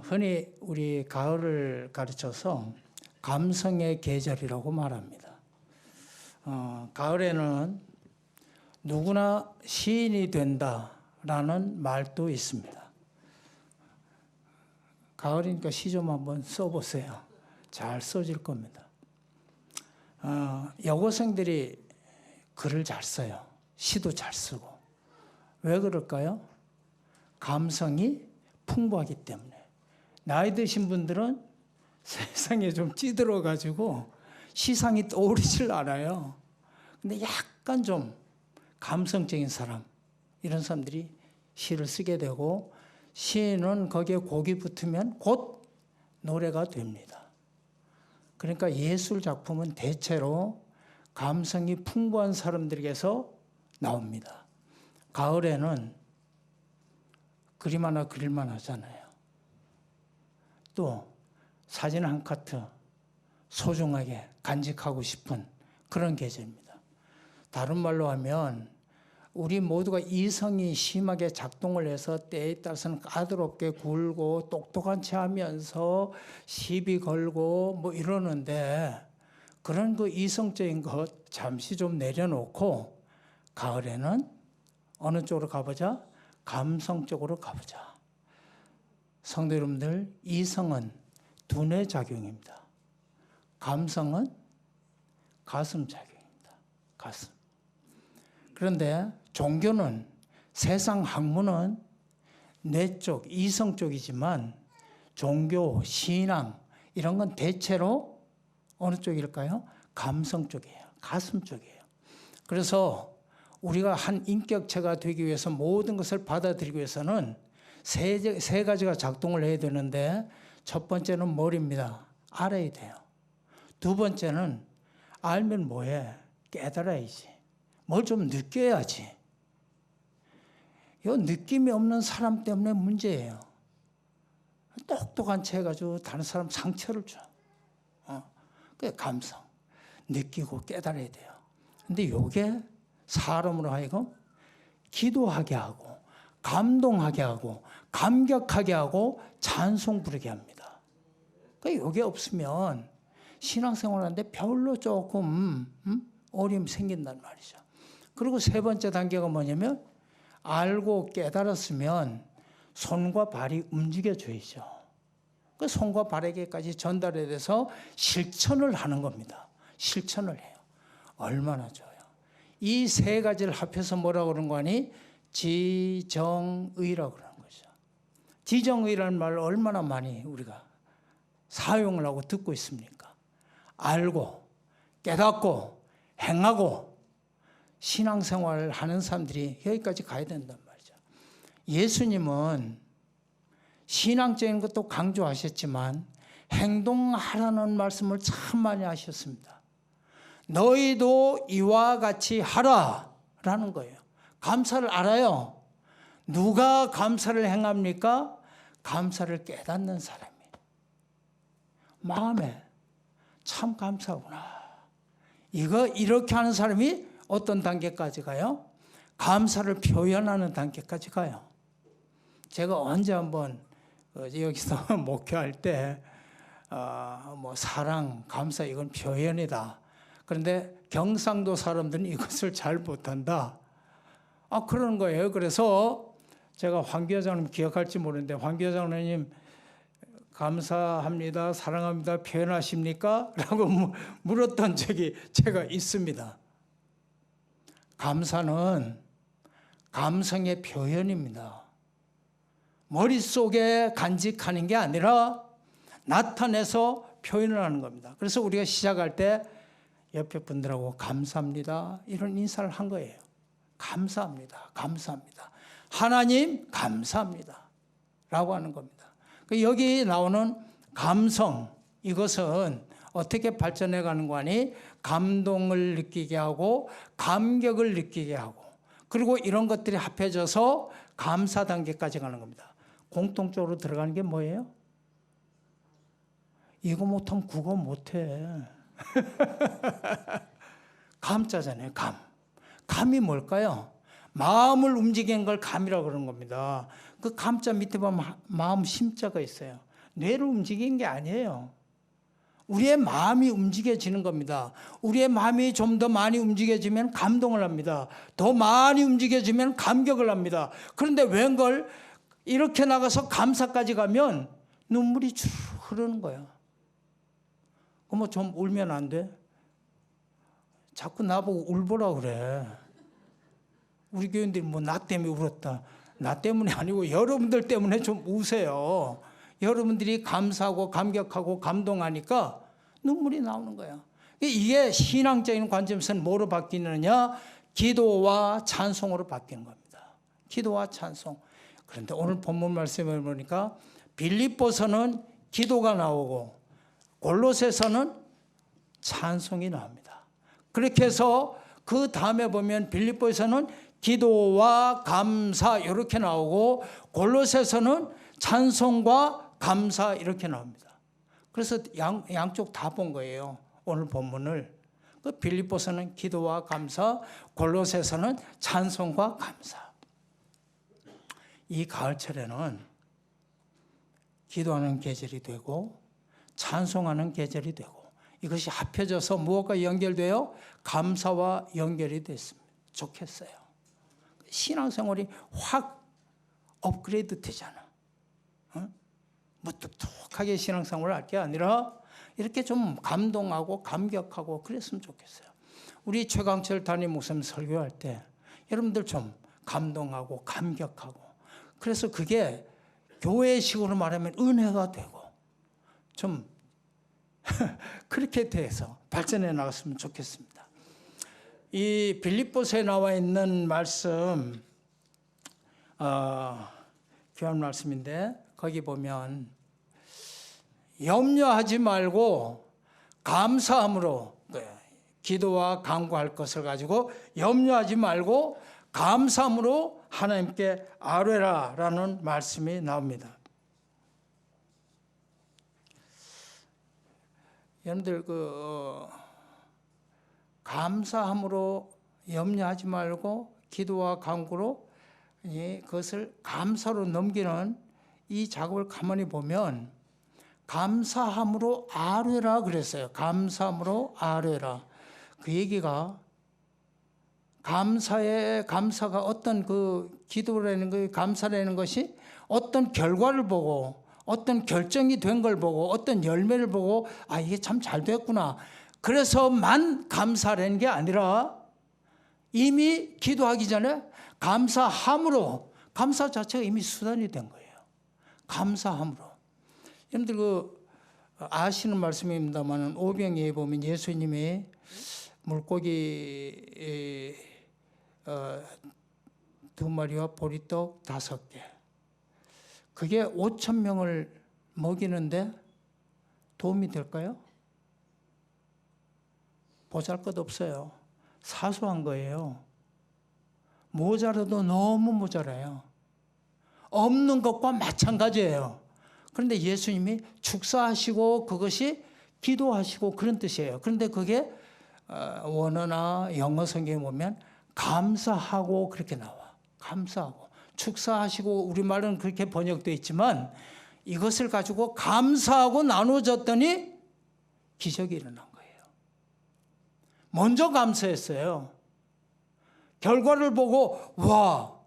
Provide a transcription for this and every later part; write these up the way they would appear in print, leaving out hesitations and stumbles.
흔히 우리 가을을 가르쳐서 감성의 계절이라고 말합니다. 가을에는 누구나 시인이 된다라는 말도 있습니다. 가을이니까 시 좀 한번 써보세요. 잘 써질 겁니다. 여고생들이 글을 잘 써요. 시도 잘 쓰고. 왜 그럴까요? 감성이 풍부하기 때문에. 나이 드신 분들은 세상에 좀 찌들어가지고 시상이 떠오르질 않아요. 근데 약간 좀 감성적인 사람, 이런 사람들이 시를 쓰게 되고, 시는 거기에 곡이 붙으면 곧 노래가 됩니다. 그러니까 예술 작품은 대체로 감성이 풍부한 사람들에게서 나옵니다. 가을에는 그림 하나 그릴만 하잖아요. 또 사진 한 카트 소중하게 간직하고 싶은 그런 계절입니다. 다른 말로 하면 우리 모두가 이성이 심하게 작동을 해서 때에 따라서는 까다롭게 굴고 똑똑한 체 하면서 시비 걸고 뭐 이러는데, 그런 그 이성적인 것 잠시 좀 내려놓고 가을에는 어느 쪽으로 가보자? 감성 쪽으로 가보자. 성도 여러분들, 이성은 두뇌 작용입니다. 감성은 가슴 작용입니다. 가슴. 그런데 종교는, 세상 학문은 뇌 쪽, 이성 쪽이지만 종교, 신앙 이런 건 대체로 어느 쪽일까요? 감성 쪽이에요. 가슴 쪽이에요. 그래서 우리가 한 인격체가 되기 위해서 모든 것을 받아들이기 위해서는 세 가지가 작동을 해야 되는데, 첫 번째는 머리입니다. 알아야 돼요. 두 번째는 알면 뭐해? 깨달아야지. 뭘 좀 느껴야지. 이 느낌이 없는 사람 때문에 문제예요. 똑똑한 체 해가지고 다른 사람 상처를 줘. 그게 감성. 느끼고 깨달아야 돼요. 근데 이게 사람으로 하여금 기도하게 하고, 감동하게 하고, 감격하게 하고, 찬송 부르게 합니다. 그러니까 이게 없으면 신앙생활 하는데 별로 조금 어려움이 생긴단 말이죠. 그리고 세 번째 단계가 뭐냐면, 알고 깨달았으면 손과 발이 움직여줘야죠. 그 손과 발에게까지 전달이 돼서 실천을 하는 겁니다. 실천을 해요. 얼마나 좋아요. 이 세 가지를 합해서 뭐라고 그러는 거 아니? 지정의라고 그러는 거죠. 지정의라는 말을 얼마나 많이 우리가 사용을 하고 듣고 있습니까? 알고, 깨닫고, 행하고, 신앙생활을 하는 사람들이 여기까지 가야 된단 말이죠. 예수님은 신앙적인 것도 강조하셨지만 행동하라는 말씀을 참 많이 하셨습니다. 너희도 이와 같이 하라라는 거예요. 감사를 알아요. 누가 감사를 행합니까? 감사를 깨닫는 사람이. 마음에 참 감사구나. 이렇게 하는 사람이 어떤 단계까지 가요? 감사를 표현하는 단계까지 가요. 제가 언제 한번 여기서 목회할 때 뭐 사랑, 감사 이건 표현이다. 그런데 경상도 사람들은 이것을 잘 못한다. 그러는 거예요. 그래서 제가 황교장님 기억할지 모르는데, 황교장님 감사합니다, 사랑합니다 표현하십니까? 라고 물었던 적이 제가 있습니다. 감사는 감성의 표현입니다. 머릿속에 간직하는 게 아니라 나타내서 표현을 하는 겁니다. 그래서 우리가 시작할 때 옆에 분들하고 감사합니다 이런 인사를 한 거예요. 감사합니다. 감사합니다. 하나님 감사합니다 라고 하는 겁니다. 여기 나오는 감성, 이것은 어떻게 발전해 가는 거 아니? 감동을 느끼게 하고, 감격을 느끼게 하고, 그리고 이런 것들이 합해져서 감사 단계까지 가는 겁니다. 공통적으로 들어가는 게 뭐예요? 이거 못하면 국어 못해. 감자잖아요. 감이 뭘까요? 마음을 움직이는 걸 감이라고 그러는 겁니다. 그 감자 밑에 보면 마음 심자가 있어요. 뇌를 움직이는 게 아니에요. 우리의 마음이 움직여지는 겁니다. 우리의 마음이 좀 더 많이 움직여지면 감동을 합니다. 더 많이 움직여지면 감격을 합니다. 그런데 웬걸 이렇게 나가서 감사까지 가면 눈물이 쭉 흐르는 거야. 그럼 좀 울면 안 돼? 자꾸 나보고 울보라 그래. 우리 교인들이 뭐 나 때문에 울었다. 나 때문에 아니고 여러분들 때문에 좀 우세요. 여러분들이 감사하고 감격하고 감동하니까 눈물이 나오는 거야. 이게 신앙적인 관점에서는 뭐로 바뀌느냐? 기도와 찬송으로 바뀌는 겁니다. 기도와 찬송. 그런데 오늘 본문 말씀을 보니까 빌립보서는 기도가 나오고 골로새서는 찬송이 나옵니다. 그렇게 해서 그 다음에 보면 빌립보에서는 기도와 감사 이렇게 나오고 골로새서는 찬송과 감사 이렇게 나옵니다. 그래서 양쪽 다 본 거예요. 오늘 본문을. 그 빌립보서는 기도와 감사, 골로새서는 찬송과 감사. 이 가을철에는 기도하는 계절이 되고 찬송하는 계절이 되고 이것이 합해져서 무엇과 연결돼요? 감사와 연결이 됐으면 좋겠어요. 신앙생활이 확 업그레이드 되잖아. 무뚝뚝하게 신앙생활을 할 게 아니라 이렇게 좀 감동하고 감격하고 그랬으면 좋겠어요. 우리 최강철 담임 목사님 설교할 때 여러분들 좀 감동하고 감격하고 그래서 그게 교회식으로 말하면 은혜가 되고 좀 그렇게 돼서 발전해 나갔으면 좋겠습니다. 이 빌립보서에 나와 있는 말씀 귀한 말씀인데 거기 보면 염려하지 말고 감사함으로 기도와 간구할 것을 가지고 염려하지 말고 감사함으로 하나님께 아뢰라라는 말씀이 나옵니다. 여러분들 감사함으로 염려하지 말고 기도와 간구로 그것을 감사로 넘기는 이 작업을 가만히 보면 감사함으로 아뢰라 그랬어요. 감사함으로 아뢰라. 그 얘기가 감사가 어떤 그 기도라는 거, 감사라는 것이 어떤 결과를 보고 어떤 결정이 된 걸 보고 어떤 열매를 보고 아 이게 참 잘 됐구나. 그래서만 감사라는 게 아니라 이미 기도하기 전에 감사함으로 감사 자체가 이미 수단이 된 거예요. 감사함으로. 여러분들 아시는 말씀입니다만 오병이에 보면 예수님이 물고기 2마리와 보리떡 5개 그게 5,000명을 먹이는데 도움이 될까요? 보잘것없어요. 사소한 거예요. 모자라도 너무 모자라요. 없는 것과 마찬가지예요. 그런데 예수님이 축사하시고 그것이 기도하시고 그런 뜻이에요. 그런데 그게 원어나 영어 성경에 보면 감사하고 그렇게 나와. 감사하고. 축사하시고 우리말은 그렇게 번역되어 있지만 이것을 가지고 감사하고 나눠줬더니 기적이 일어난 거예요. 먼저 감사했어요. 결과를 보고 와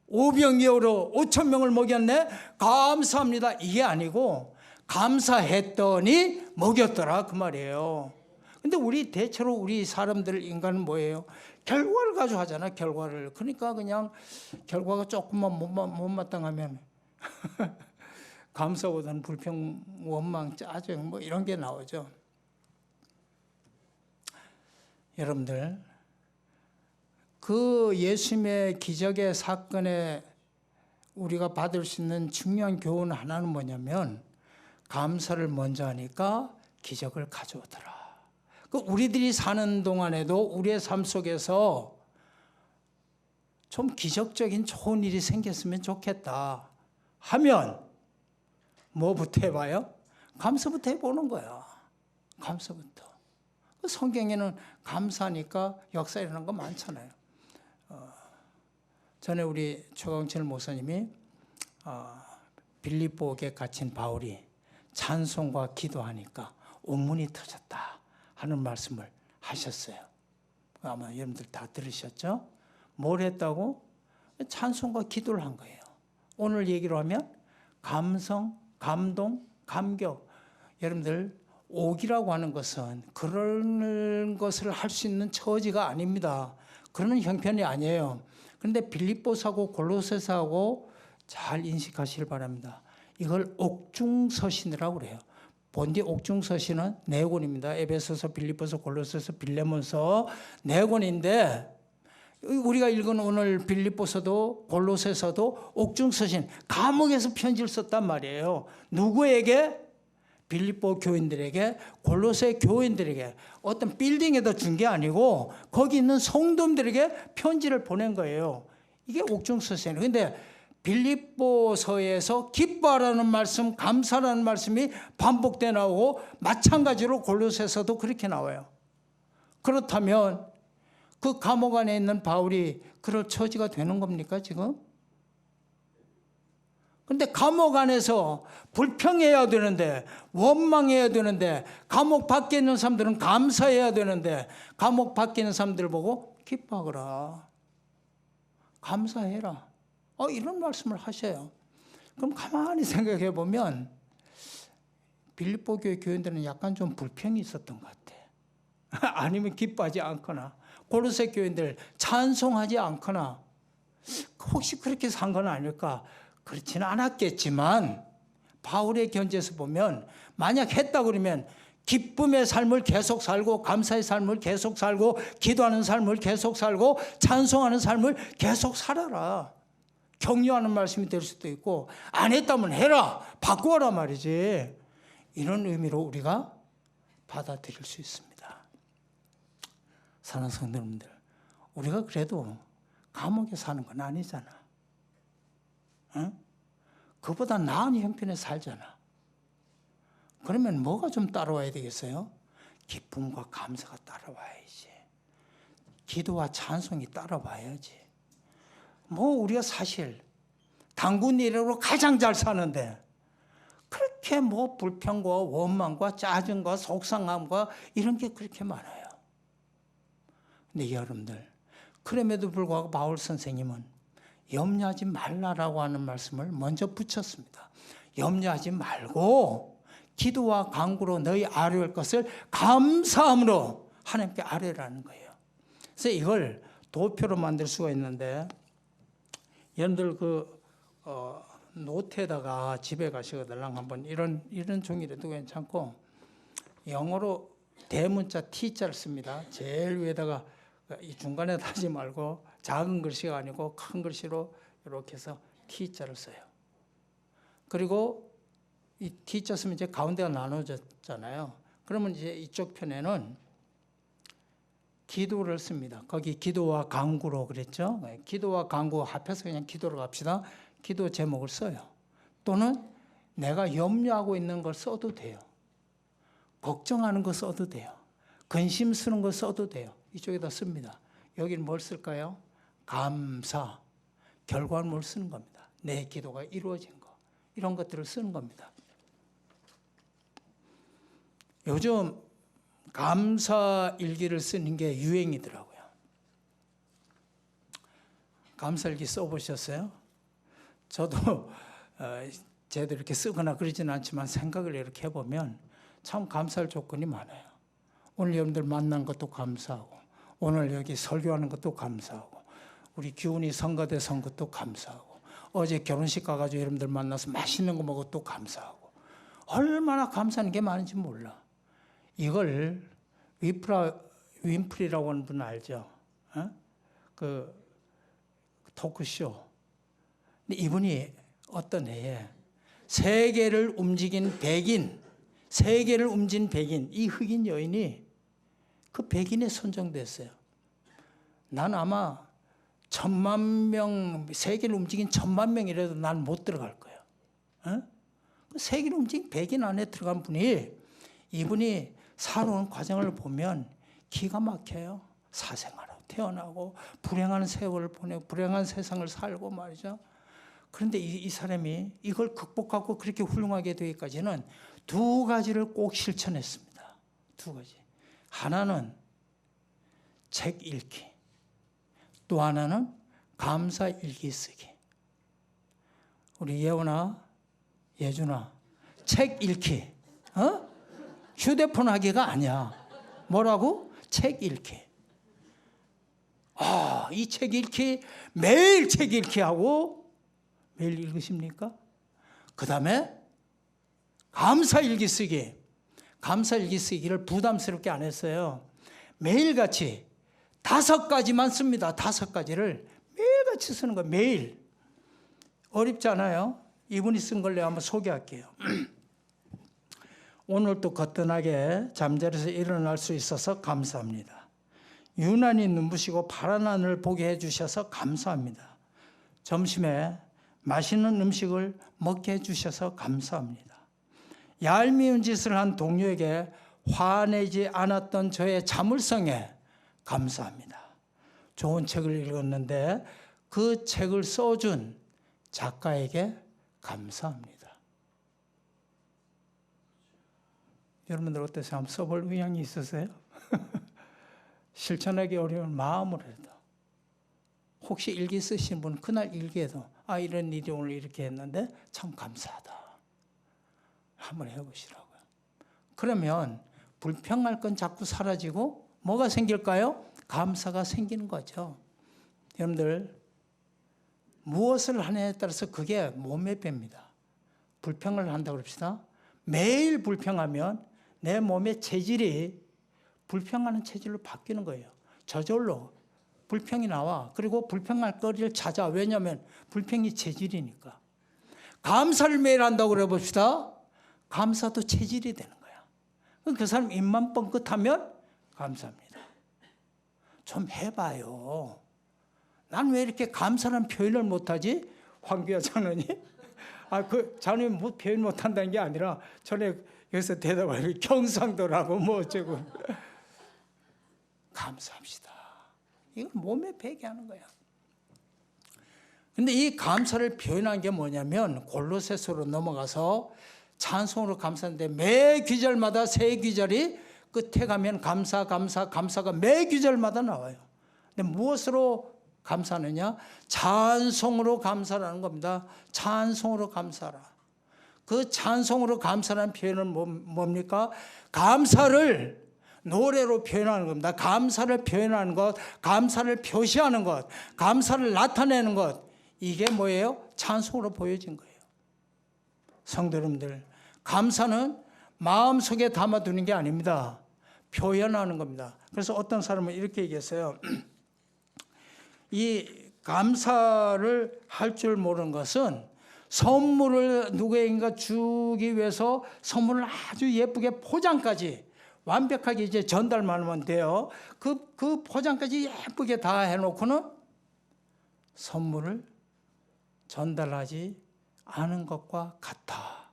오병이어로 5,000명을 먹였네 감사합니다 이게 아니고 감사했더니 먹였더라 그 말이에요. 근데 대체로 우리 사람들 인간은 뭐예요? 결과를 가지고 하잖아. 결과를. 그러니까 그냥 결과가 조금만 못마땅하면 감사보다는 불평, 원망, 짜증 뭐 이런 게 나오죠. 여러분들 그 예수님의 기적의 사건에 우리가 받을 수 있는 중요한 교훈 하나는 뭐냐면 감사를 먼저 하니까 기적을 가져오더라. 우리들이 사는 동안에도 우리의 삶 속에서 좀 기적적인 좋은 일이 생겼으면 좋겠다 하면 뭐부터 해봐요? 감사부터 해보는 거야. 감사부터. 성경에는 감사하니까 역사 일어나는 거 많잖아요. 전에 우리 최강철 목사님이 빌립보에 갇힌 바울이 찬송과 기도하니까 온문이 터졌다 하는 말씀을 하셨어요. 아마 여러분들 다 들으셨죠? 뭘 했다고? 찬송과 기도를 한 거예요. 오늘 얘기로 하면 감성, 감동, 감격. 여러분들 옥이라고 하는 것은 그런 것을 할 수 있는 처지가 아닙니다. 그런 형편이 아니에요. 그런데 빌립보서하고 골로새서하고 잘 인식하시길 바랍니다. 이걸 옥중서신이라고 그래요. 본디 옥중서신은 네 권입니다. 에베소서, 빌립보서, 골로새서, 빌레몬서 네 권인데 우리가 읽은 오늘 빌립보서도 골로새서도 옥중서신, 감옥에서 편지를 썼단 말이에요. 누구에게? 빌립보 교인들에게, 골로새 교인들에게. 어떤 빌딩에다 준 게 아니고 거기 있는 성도들에게 편지를 보낸 거예요. 이게 옥중서신이에요. 그런데 빌립보서에서 기뻐하라는 말씀, 감사라는 말씀이 반복돼 나오고 마찬가지로 골로새서도 그렇게 나와요. 그렇다면 그 감옥 안에 있는 바울이 그럴 처지가 되는 겁니까 지금? 근데 감옥 안에서 불평해야 되는데, 원망해야 되는데, 감옥 밖에 있는 사람들은 감사해야 되는데, 감옥 밖에 있는 사람들 보고 기뻐하거라, 감사해라, 이런 말씀을 하셔요. 그럼 가만히 생각해 보면 빌립보 교회 교인들은 약간 좀 불평이 있었던 것 같아. 아니면 기뻐하지 않거나, 골로새 교인들 찬송하지 않거나, 혹시 그렇게 산 건 아닐까? 그렇지는 않았겠지만 바울의 견지에서 보면 만약 했다 그러면 기쁨의 삶을 계속 살고, 감사의 삶을 계속 살고, 기도하는 삶을 계속 살고, 찬송하는 삶을 계속 살아라, 격려하는 말씀이 될 수도 있고, 안 했다면 해라, 바꾸어라 말이지. 이런 의미로 우리가 받아들일 수 있습니다. 사랑하는 성도 여러분들, 우리가 그래도 감옥에 사는 건 아니잖아. 응? 그보다 나은 형편에 살잖아. 그러면 뭐가 좀 따라와야 되겠어요? 기쁨과 감사가 따라와야지. 기도와 찬송이 따라와야지. 우리가 사실 당군 이래로 가장 잘 사는데 그렇게 불평과 원망과 짜증과 속상함과 이런 게 그렇게 많아요. 근데 여러분들, 그럼에도 불구하고 바울 선생님은 염려하지 말라라고 하는 말씀을 먼저 붙였습니다. 염려하지 말고 기도와 간구로 너희 아뢰올 것을 감사함으로 하나님께 아뢰라는 거예요. 그래서 이걸 도표로 만들 수가 있는데, 여러분들 노트에다가 집에 가시거들랑 한번 이런 종이라도 괜찮고, 영어로 대문자 T자를 씁니다. 제일 위에다가 이 중간에 하지 말고 작은 글씨가 아니고 큰 글씨로 이렇게 해서 T자를 써요. 그리고 이 T자 쓰면 이제 가운데가 나눠졌잖아요. 그러면 이제 이쪽 편에는 기도를 씁니다. 거기 기도와 간구로 그랬죠. 기도와 간구 합해서 그냥 기도로 갑시다. 기도 제목을 써요. 또는 내가 염려하고 있는 걸 써도 돼요. 걱정하는 거 써도 돼요. 근심 쓰는 거 써도 돼요. 이쪽에다 씁니다. 여기는 뭘 쓸까요? 감사, 결과물을 쓰는 겁니다. 내 기도가 이루어진 거, 이런 것들을 쓰는 겁니다. 요즘 감사 일기를 쓰는 게 유행이더라고요. 감사 일기 써보셨어요? 저도 제대로 이렇게 쓰거나 그러지는 않지만 생각을 이렇게 해보면 참 감사할 조건이 많아요. 오늘 여러분들 만난 것도 감사하고, 오늘 여기 설교하는 것도 감사하고, 우리 기훈이 성가대 선 것도 감사하고, 어제 결혼식 가가지고 여러분들 만나서 맛있는 거 먹어도 감사하고, 얼마나 감사한 게 많은지 몰라. 이걸 윈프리라고 하는 분 알죠? 그 토크쇼. 근데 이분이 어떤 해에 세계를 움직인 백인, 이 흑인 여인이 그 백인에 선정됐어요. 난 아마 1,000만 명, 세계를 움직인 1,000만 명이라도 난 못 들어갈 거예요. 세계를 움직인 백인 안에 들어간 분이, 이분이 살아오는 과정을 보면 기가 막혀요. 사생활하고 태어나고 불행한 세월을 보내고 불행한 세상을 살고 말이죠. 그런데 이 사람이 이걸 극복하고 그렇게 훌륭하게 되기까지는 두 가지를 꼭 실천했습니다. 두 가지. 하나는 책 읽기, 또 하나는 감사 일기 쓰기. 우리 예원아, 예준아, 책 읽기. 휴대폰 하기가 아니야. 뭐라고? 책 읽기. 이 책 읽기, 매일 책 읽기 하고 매일 읽으십니까? 그 다음에 감사 일기 쓰기. 감사 일기 쓰기를 부담스럽게 안 했어요. 매일같이 5가지만 씁니다. 5가지를 매일같이 쓰는 거예요. 매일. 어렵지 않아요? 이분이 쓴 걸 내가 한번 소개할게요. 오늘도 거뜬하게 잠자리에서 일어날 수 있어서 감사합니다. 유난히 눈부시고 파란 하늘을 보게 해주셔서 감사합니다. 점심에 맛있는 음식을 먹게 해주셔서 감사합니다. 얄미운 짓을 한 동료에게 화내지 않았던 저의 자물성에 감사합니다. 좋은 책을 읽었는데 그 책을 써준 작가에게 감사합니다. 여러분들 어떠세요? 한번 써볼 의향이 있으세요? 실천하기 어려운 마음으로 해도 혹시 일기 쓰신 분 그날 일기에도 이런 일이 오늘 이렇게 했는데 참 감사하다. 한번 해보시라고요. 그러면 불평할 건 자꾸 사라지고 뭐가 생길까요? 감사가 생기는 거죠. 여러분들 무엇을 하느냐에 따라서 그게 몸에 뺍니다. 불평을 한다고 합시다. 매일 불평하면 내 몸의 체질이 불평하는 체질로 바뀌는 거예요. 저절로 불평이 나와. 그리고 불평할 거리를 찾아. 왜냐하면 불평이 체질이니까. 감사를 매일 한다고 그래 봅시다. 감사도 체질이 되는 거야. 그 사람 입만 뻥끗하면 감사합니다. 좀 해봐요. 난 왜 이렇게 감사라는 표현을 못하지? 황교안 장로님. 그 장로님 뭐 표현 못한다는 게 아니라 전에 여기서 대답하니 경상도라고 뭐 어쩌고. 감사합시다. 이건 몸에 배게 하는 거야. 근데 이 감사를 표현한 게 뭐냐면 골로새서로 넘어가서 찬송으로 감사하는데 매 귀절마다 새 귀절이 끝에 가면 감사가 매 귀절마다 나와요. 근데 무엇으로 감사하느냐? 찬송으로 감사라는 겁니다. 찬송으로 감사라. 그 찬송으로 감사라는 표현은 뭡니까? 감사를 노래로 표현하는 겁니다. 감사를 표현하는 것, 감사를 표시하는 것, 감사를 나타내는 것. 이게 뭐예요? 찬송으로 보여진 거예요. 성도 여러분들, 감사는 마음속에 담아두는 게 아닙니다. 표현하는 겁니다. 그래서 어떤 사람은 이렇게 얘기했어요. 이 감사를 할 줄 모르는 것은 선물을 누구에게인가 주기 위해서 선물을 아주 예쁘게 포장까지 완벽하게 이제 전달만 하면 돼요. 그 포장까지 예쁘게 다 해놓고는 선물을 전달하지 않은 것과 같아.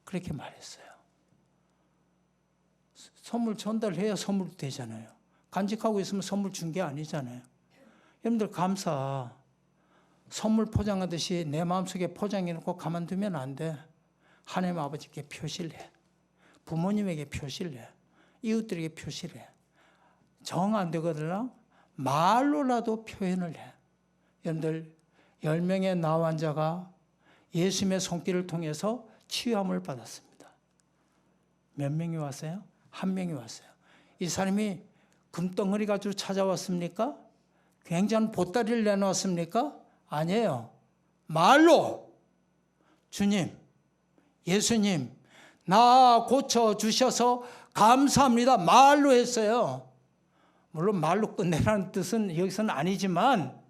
그렇게 말했어요. 선물 전달해야 선물도 되잖아요. 간직하고 있으면 선물 준 게 아니잖아요. 여러분들 감사, 선물 포장하듯이 내 마음속에 포장해놓고 가만두면 안 돼. 하나님 아버지께 표시를 해. 부모님에게 표시를 해. 이웃들에게 표시를 해. 정 안 되거든 말로라도 표현을 해. 여러분들 10명의 나 환자가 예수님의 손길을 통해서 치유함을 받았습니다. 몇 명이 왔어요? 1명이 왔어요. 이 사람이 금덩어리 가지고 찾아왔습니까? 굉장한 보따리를 내놓았습니까? 아니에요. 말로 주님, 예수님, 나 고쳐주셔서 감사합니다. 말로 했어요. 물론 말로 끝내라는 뜻은 여기서는 아니지만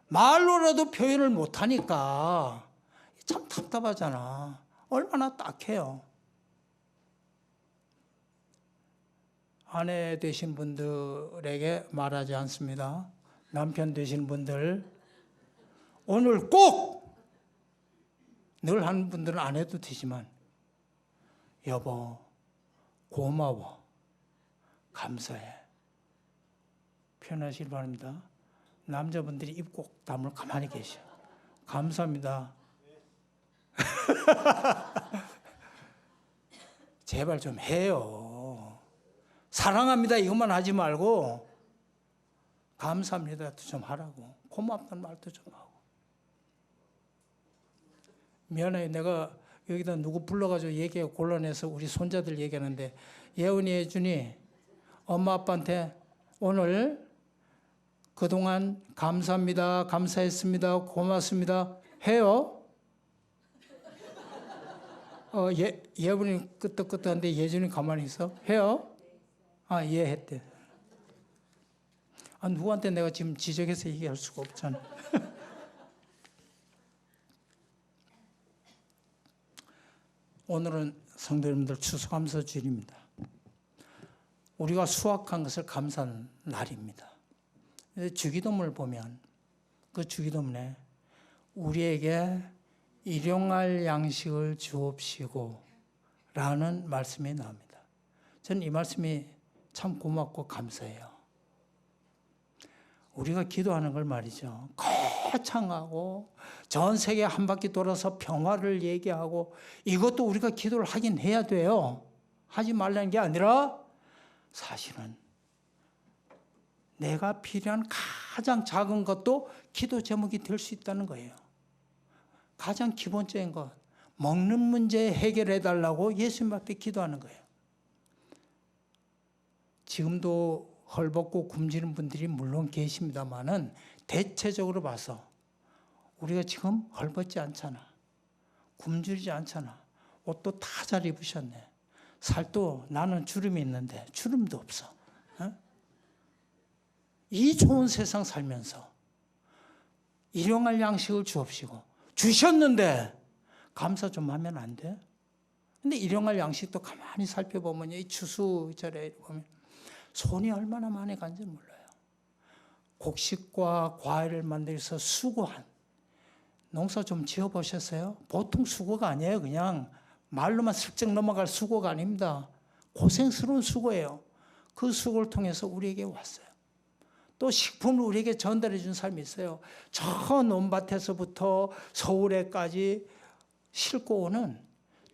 말로라도 표현을 못하니까 참 답답하잖아. 얼마나 딱해요. 아내 되신 분들에게 말하지 않습니다. 남편 되신 분들 오늘 꼭 늘 하는 분들은 안 해도 되지만 여보 고마워 감사해 표현하시기 바랍니다. 남자분들이 입 꼭 다물고 가만히 계셔. 감사합니다. 제발 좀 해요. 사랑합니다 이것만 하지 말고 감사합니다도 좀 하라고. 고맙다는 말도 좀 하고. 미안해, 내가 여기다 누구 불러가지고 얘기 곤란해서 우리 손자들 얘기하는데, 예은이, 예준이 엄마 아빠한테 오늘 그동안 감사합니다, 감사했습니다, 고맙습니다 해요. 예은이 끄떡끄떡한데 예준이 가만히 있어. 해요? 아, 예 했대. 아, 누구한테 내가 지금 지적해서 얘기할 수가 없잖아. 오늘은 성도님들 추수감사 주일입니다. 우리가 수확한 것을 감사하는 날입니다. 주기도문을 보면 그 주기도문에 우리에게 일용할 양식을 주옵시고 라는 말씀이 나옵니다. 저는 이 말씀이 참 고맙고 감사해요. 우리가 기도하는 걸 말이죠, 거창하고 전 세계 한 바퀴 돌아서 평화를 얘기하고, 이것도 우리가 기도를 하긴 해야 돼요. 하지 말라는 게 아니라 사실은 내가 필요한 가장 작은 것도 기도 제목이 될 수 있다는 거예요. 가장 기본적인 것, 먹는 문제 해결해 달라고 예수님 앞에 기도하는 거예요. 지금도 헐벗고 굶주리는 분들이 물론 계십니다만은 대체적으로 봐서 우리가 지금 헐벗지 않잖아. 굶주리지 않잖아. 옷도 다 잘 입으셨네. 살도 나는 주름이 있는데 주름도 없어. 이 좋은 세상 살면서 일용할 양식을 주옵시고, 주셨는데 감사 좀 하면 안 돼? 근데 일용할 양식도 가만히 살펴보면 이 추수절에 보면 손이 얼마나 많이 간지 몰라요. 곡식과 과일을 만들어서 수고한, 농사 좀 지어보셨어요? 보통 수고가 아니에요. 그냥 말로만 슬쩍 넘어갈 수고가 아닙니다. 고생스러운 수고예요. 그 수고를 통해서 우리에게 왔어요. 또 식품을 우리에게 전달해 준 사람이 있어요. 저 논밭에서부터 서울에까지 싣고 오는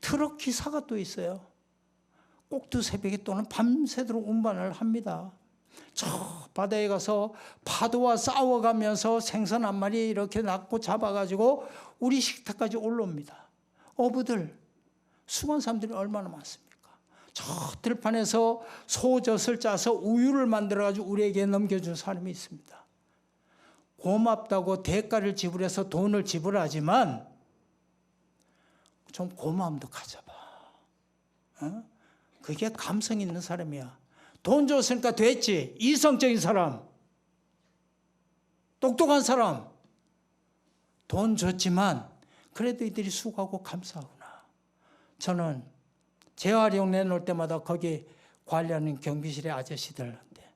트럭 기사가 또 있어요. 꼭두 새벽에 또는 밤새도록 운반을 합니다. 저 바다에 가서 파도와 싸워가면서 생선 한 마리 이렇게 낚고 잡아가지고 우리 식탁까지 올라옵니다. 어부들, 수고한 사람들이 얼마나 많습니까? 저 들판에서 소젖을 짜서 우유를 만들어가지고 우리에게 넘겨준 사람이 있습니다. 고맙다고 대가를 지불해서 돈을 지불하지만 좀 고마움도 가져봐. 그게 감성 있는 사람이야. 돈 줬으니까 됐지. 이성적인 사람, 똑똑한 사람. 돈 줬지만 그래도 이들이 수고하고 감사하구나. 저는 재활용 내놓을 때마다 거기 관리하는 경비실의 아저씨들한테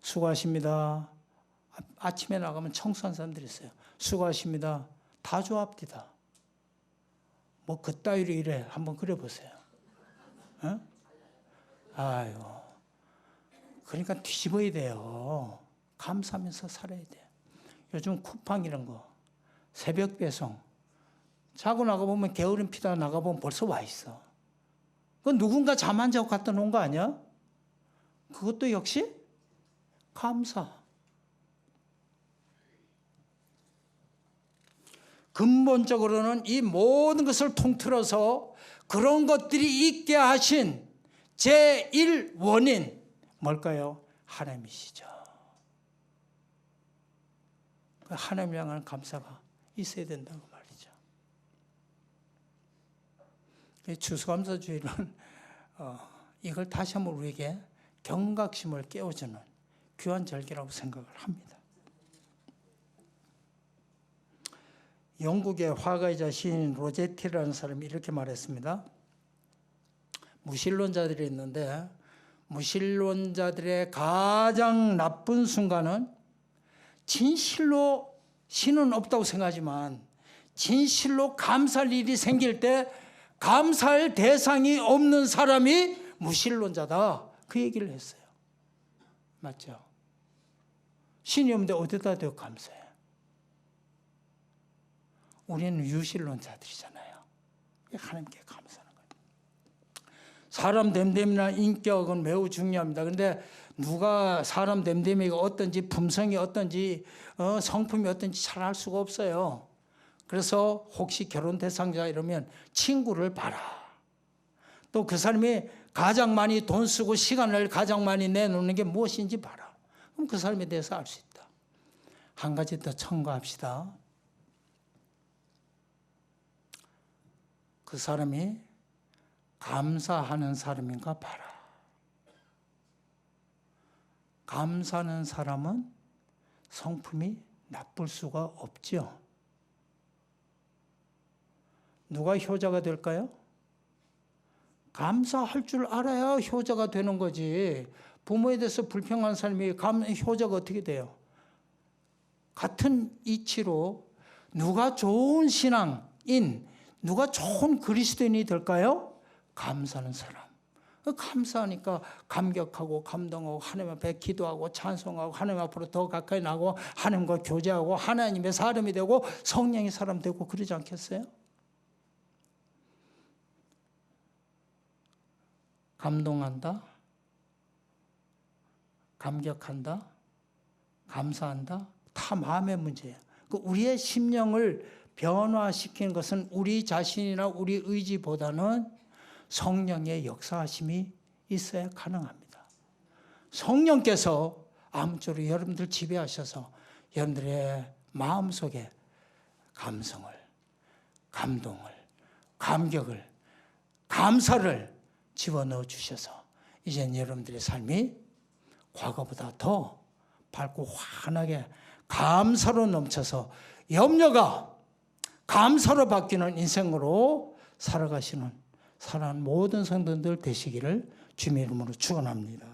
수고하십니다. 아침에 나가면 청소한 사람들이 있어요. 수고하십니다. 다 조합디다. 뭐 그따위로 이래. 한번 그려보세요. 어? 아유, 그러니까 뒤집어야 돼요. 감사하면서 살아야 돼요. 요즘 쿠팡 이런 거, 새벽 배송, 자고 나가보면 게으름 피다가 나가보면 벌써 와 있어. 그건 누군가 잠 안 자고 갖다 놓은 거 아니야? 그것도 역시 감사. 근본적으로는 이 모든 것을 통틀어서 그런 것들이 있게 하신 제1원인 뭘까요? 하나님이시죠. 하나님을 향한 감사가 있어야 된다고 말이죠. 추수감사주일은 이걸 다시 한번 우리에게 경각심을 깨워주는 귀한 절기라고 생각을 합니다. 영국의 화가이자 시인 로제티라는 사람이 이렇게 말했습니다. 무신론자들이 있는데 무신론자들의 가장 나쁜 순간은 진실로 신은 없다고 생각하지만 진실로 감사할 일이 생길 때 감사할 대상이 없는 사람이 무신론자다. 그 얘기를 했어요. 맞죠? 신이 없는데 어디다 대고 감사해요? 우리는 유실론자들이잖아요. 하나님께 감사하는 거예요. 사람 됨됨이나 인격은 매우 중요합니다. 그런데 누가 사람 됨됨이가 어떤지, 품성이 어떤지, 성품이 어떤지 잘 알 수가 없어요. 그래서 혹시 결혼 대상자 이러면 친구를 봐라. 또 그 사람이 가장 많이 돈 쓰고 시간을 가장 많이 내놓는 게 무엇인지 봐라. 그럼 그 사람에 대해서 알 수 있다. 한 가지 더 첨가합시다. 그 사람이 감사하는 사람인가 봐라. 감사하는 사람은 성품이 나쁠 수가 없죠. 누가 효자가 될까요? 감사할 줄 알아야 효자가 되는 거지. 부모에 대해서 불평한 사람이 효자가 어떻게 돼요? 같은 이치로 누가 좋은 신앙인, 누가 좋은 그리스도인이 될까요? 감사하는 사람. 감사하니까 감격하고 감동하고 하나님 앞에 기도하고 찬송하고 하나님 앞으로 더 가까이 나고 하나님과 교제하고 하나님의 사람이 되고 성령의 사람 되고 그러지 않겠어요? 감동한다, 감격한다, 감사한다, 다 마음의 문제예요. 우리의 심령을 변화시키는 것은 우리 자신이나 우리 의지보다는 성령의 역사하심이 있어야 가능합니다. 성령께서 아무쪼록 여러분들 지배하셔서 여러분들의 마음속에 감성을, 감동을, 감격을, 감사를 집어넣어 주셔서 이제는 여러분들의 삶이 과거보다 더 밝고 환하게 감사로 넘쳐서 염려가 감사로 바뀌는 인생으로 살아가시는 사랑하는 모든 성도들 되시기를 주님의 이름으로 축원합니다.